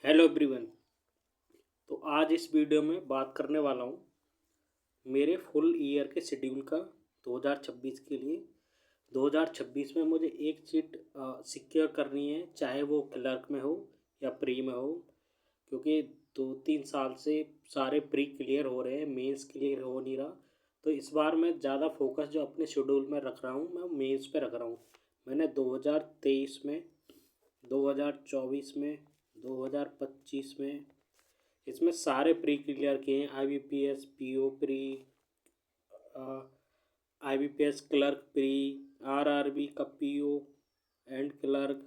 Hello everyone. तो आज इस वीडियो में बात करने वाला हूँ मेरे फुल ईयर के शेड्यूल का 2026 के लिए। 2026 में मुझे एक सीट सिक्योर करनी है, चाहे वो क्लर्क में हो या प्री में हो, क्योंकि 2-3 साल से सारे प्री क्लियर हो रहे हैं, मेंस क्लियर हो नहीं रहा। तो इस बार मैं ज़्यादा फोकस जो अपने शेड्यूल में रख रहा हूँ, मैं मेंस पे रख रहा हूँ। मैंने 2023 में, 2024 में, 2025 में इसमें सारे प्री क्लियर किए हैं। IBPS PO pre, IBPS clerk pre, RRB का PO एंड क्लर्क,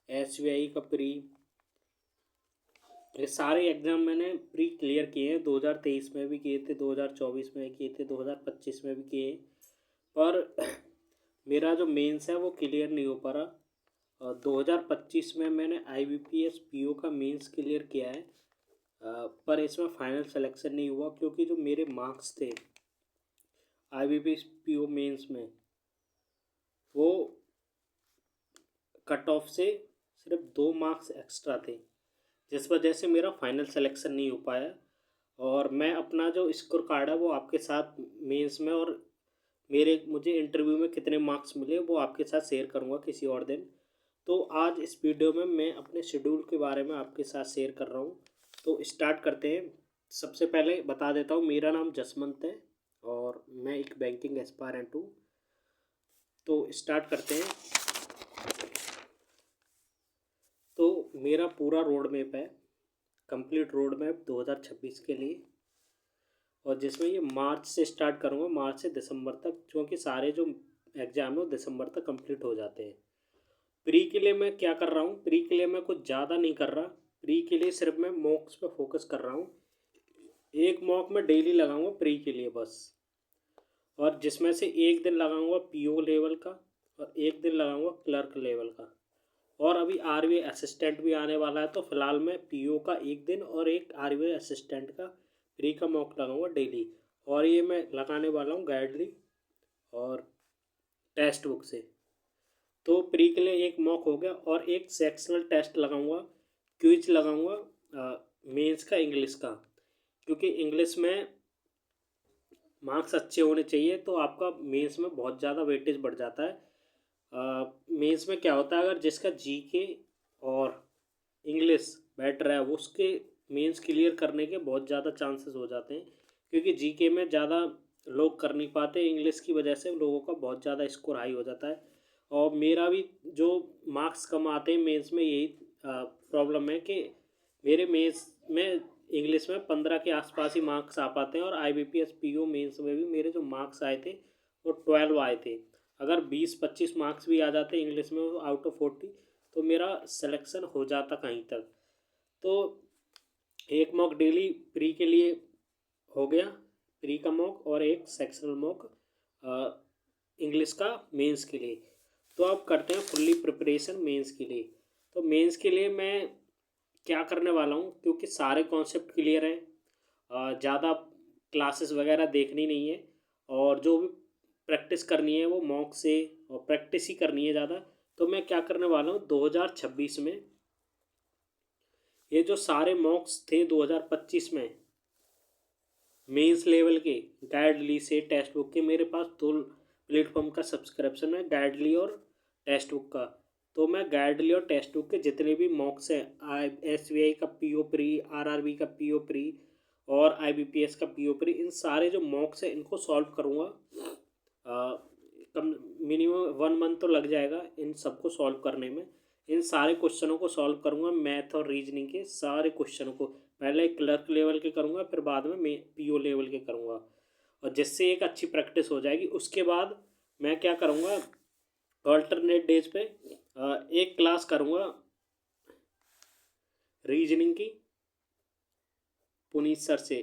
SBI का प्री, ये सारे एग्ज़ाम मैंने प्री क्लियर किए हैं। 2023 में भी किए थे, 2024 में भी किए थे, 2025 में भी किए। पर मेरा जो मेंस है वो क्लियर नहीं हो पा रहा। 2025 में मैंने IBPS PO का मेंस क्लियर किया है, पर इसमें फाइनल सिलेक्शन नहीं हुआ, क्योंकि जो मेरे मार्क्स थे IBPS PO मेंस में, वो कट ऑफ से सिर्फ 2 मार्क्स एक्स्ट्रा थे, जिस वजह से मेरा फाइनल सिलेक्शन नहीं हो पाया। और मैं अपना जो स्कोर कार्ड है वो आपके साथ मेंस में और मुझे इंटरव्यू में कितने मार्क्स मिले वो आपके साथ शेयर करूँगा किसी और दिन। तो आज इस वीडियो में मैं अपने शेड्यूल के बारे में आपके साथ शेयर कर रहा हूँ। तो स्टार्ट करते हैं। सबसे पहले बता देता हूँ, मेरा नाम जसवंत है और मैं एक बैंकिंग एस्पायरेंट हूँ। तो स्टार्ट करते हैं। तो मेरा पूरा रोड मैप है, कंप्लीट रोड मैप 2026 के लिए, और जिसमें ये मार्च से स्टार्ट करूँगा, मार्च से दिसंबर तक, क्योंकि सारे जो एग्ज़ाम है वो दिसंबर तक कंप्लीट हो जाते हैं। प्री के लिए मैं क्या कर रहा हूँ, प्री के लिए मैं कुछ ज़्यादा नहीं कर रहा। प्री के लिए सिर्फ मैं मॉक्स पे फोकस कर रहा हूँ। एक मॉक मैं डेली लगाऊंगा प्री के लिए बस, और जिसमें से एक दिन लगाऊंगा PO लेवल का और एक दिन लगाऊंगा क्लर्क लेवल का। और अभी RBI असिस्टेंट भी आने वाला है, तो फिलहाल मैं PO का एक दिन और एक RBI असिस्टेंट का प्री का मॉक लगाऊंगा डेली। और ये मैं लगाने वाला हूँ गाइडली और टेक्स्ट बुक से। तो प्री के लिए एक मॉक हो गया, और एक सेक्शनल टेस्ट लगाऊंगा, क्विज लगाऊंगा मेंस का इंग्लिश का, क्योंकि इंग्लिश में मार्क्स अच्छे होने चाहिए, तो आपका मेंस में बहुत ज़्यादा वेटेज बढ़ जाता है। मेंस में क्या होता है, अगर जिसका GK और इंग्लिश बेटर है वो उसके मेंस क्लियर करने के बहुत ज़्यादा चांसेस हो जाते हैं, क्योंकि GK में ज़्यादा लोग कर नहीं पाते, इंग्लिश की वजह से लोगों का बहुत ज़्यादा स्कोर हाई हो जाता है। और मेरा भी जो मार्क्स कम आते हैं मेंस में, यही प्रॉब्लम है कि मेरे मेंस में इंग्लिश में 15 के आसपास ही मार्क्स आ पाते हैं, और IBPS PO मेंस में भी मेरे जो मार्क्स आए थे वो 12 आए थे। अगर 20-25 मार्क्स भी आ जाते इंग्लिश में आउट ऑफ 40, तो मेरा सिलेक्शन हो जाता कहीं तक। तो एक मॉक डेली प्री के लिए हो गया, प्री का मॉक, और एक सेक्शनल मॉक इंग्लिश का मेंस के लिए। तो अब करते हैं फुल्ली प्रिपरेशन मेंस के लिए। तो मेंस के लिए मैं क्या करने वाला हूँ, क्योंकि सारे कॉन्सेप्ट क्लियर हैं, ज़्यादा क्लासेस वगैरह देखनी नहीं है, और जो भी प्रैक्टिस करनी है वो मॉक से और प्रैक्टिस ही करनी है ज़्यादा। तो मैं क्या करने वाला हूँ, 2026 में ये जो सारे मॉक्स थे 2025 में मेंस लेवल के, गाइडली से टेक्स्ट बुक के, मेरे पास 2 प्लेटफॉर्म का सब्सक्रिप्शन है, गाइडली और टेक्स्ट बुक का। तो मैं गाइडली और टेक्स्ट बुक के जितने भी मॉक्स हैं, SBI का PO प्री, RRB का PO प्री और IBPS का PO प्री, इन सारे जो मॉक्स हैं इनको सॉल्व करूँगा। कम मिनिमम 1 मंथ तो लग जाएगा इन सबको सॉल्व करने में। इन सारे क्वेश्चनों को सॉल्व करूँगा, मैथ और रीजनिंग के सारे क्वेश्चनों को। पहले क्लर्क लेवल के करूँगा, फिर बाद में PO लेवल के करूँगा, और जिससे एक अच्छी प्रैक्टिस हो जाएगी। उसके बाद मैं क्या करूँगा, अल्टरनेट डेज पे एक क्लास करूँगा रीजनिंग की पुनीत सर से,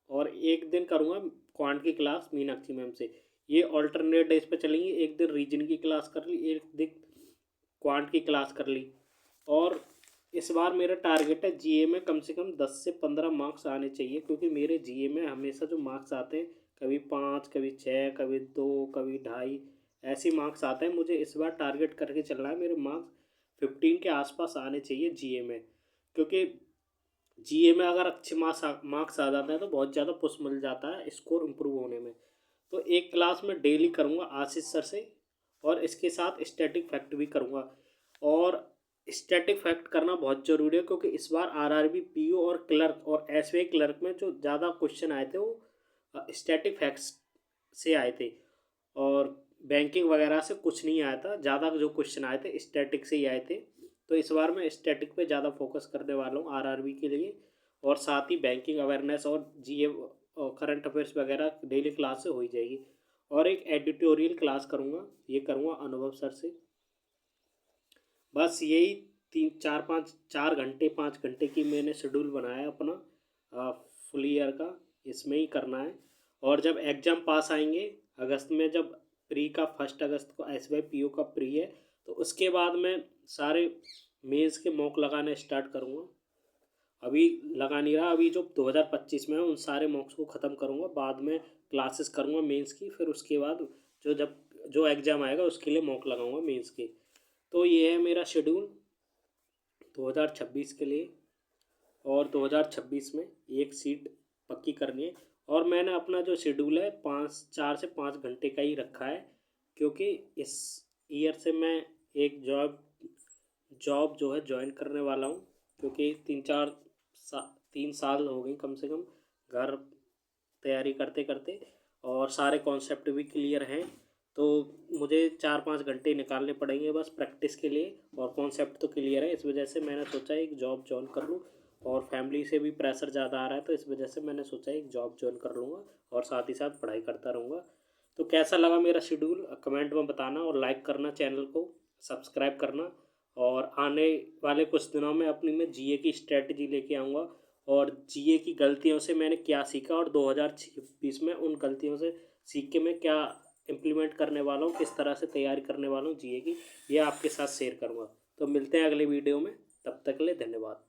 और एक दिन करूँगा क्वांट की क्लास मीनाक्षी मैम से। ये अल्टरनेट डेज पे चलेंगी, एक दिन रीजनिंग की क्लास कर ली, एक दिन क्वांट की क्लास कर ली। और इस बार मेरा टारगेट है GA में कम से कम 10 से 15 मार्क्स आने चाहिए, क्योंकि मेरे GA में हमेशा जो मार्क्स आते हैं, कभी 5, कभी 6, कभी 2, कभी 2.5, ऐसे मार्क्स आते हैं। मुझे इस बार टारगेट करके चलना है, मेरे मार्क्स 15 के आसपास आने चाहिए GA में, क्योंकि जीए में अगर अच्छे मार्क्स आ जाते हैं तो बहुत ज़्यादा पुश मिल जाता है स्कोर इम्प्रूव होने में। तो एक क्लास में डेली करूँगा आशीष सर से, और इसके साथ स्टैटिक फैक्ट भी करूँगा। और स्टैटिक फैक्ट करना बहुत ज़रूरी है, क्योंकि इस बार आरआरबी पीओ और क्लर्क और एसबीआई क्लर्क में जो ज़्यादा क्वेश्चन आए थे वो स्टैटिक फैक्ट्स से आए थे, और बैंकिंग वगैरह से कुछ नहीं आया था। ज़्यादा जो क्वेश्चन आए थे स्टैटिक से ही आए थे। तो इस बार मैं स्टैटिक पे ज़्यादा फोकस करने वाला हूँ आरआरबी के लिए, और साथ ही बैंकिंग अवेयरनेस और जीए और करंट अफेयर्स वगैरह डेली क्लास से हो ही जाएगी। और एक एडिटोरियल क्लास करूँगा, ये करूँगा अनुभव सर से। बस यही 4 घंटे 5 घंटे की मैंने शेड्यूल बनाया अपना फुल ईयर का, इसमें ही करना है। और जब एग्ज़ाम पास आएंगे अगस्त में, जब प्री का 1 अगस्त को एसबीआई पीओ का प्री है, तो उसके बाद मैं सारे मेंस के मॉक लगाने स्टार्ट करूँगा। अभी लगा नहीं रहा, अभी जो 2025 में है उन सारे मॉक्स को ख़त्म करूँगा, बाद में क्लासेस करूँगा मेंस की, फिर उसके बाद जो एग्ज़ाम आएगा उसके लिए मॉक लगाऊंगा मेंस के। तो ये है मेरा शेड्यूल 2026 के लिए। और 2026 में एक सीट पक्की करनी है। और मैंने अपना जो शेड्यूल है 4 से 5 घंटे का ही रखा है, क्योंकि इस ईयर से मैं एक जॉब जो है ज्वाइन करने वाला हूँ। क्योंकि 3 साल हो गई कम से कम घर तैयारी करते करते, और सारे कॉन्सेप्ट भी क्लियर हैं। तो मुझे 4-5 घंटे निकालने पड़ेंगे बस प्रैक्टिस के लिए, और कॉन्सेप्ट तो क्लियर है। इस वजह से मैंने सोचा एक जॉब ज्वाइन कर लूँ, और फैमिली से भी प्रेशर ज़्यादा आ रहा है, तो इस वजह से मैंने सोचा एक जॉब ज्वाइन कर लूँगा और साथ ही साथ पढ़ाई करता रहूँगा। तो कैसा लगा मेरा शेड्यूल कमेंट में बताना, और लाइक करना, चैनल को सब्सक्राइब करना। और आने वाले कुछ दिनों में अपनी मैं जीए की स्ट्रेटजी लेके आऊँगा, और जीए की गलतियों से मैंने क्या सीखा, और 2026 में उन गलतियों से सीख के मैं क्या इम्प्लीमेंट करने वाला हूँ, किस तरह से तैयारी करने वाला हूँ जीए की, ये आपके साथ शेयर करूँगा। तो मिलते हैं अगले वीडियो में, तब तक के लिए धन्यवाद।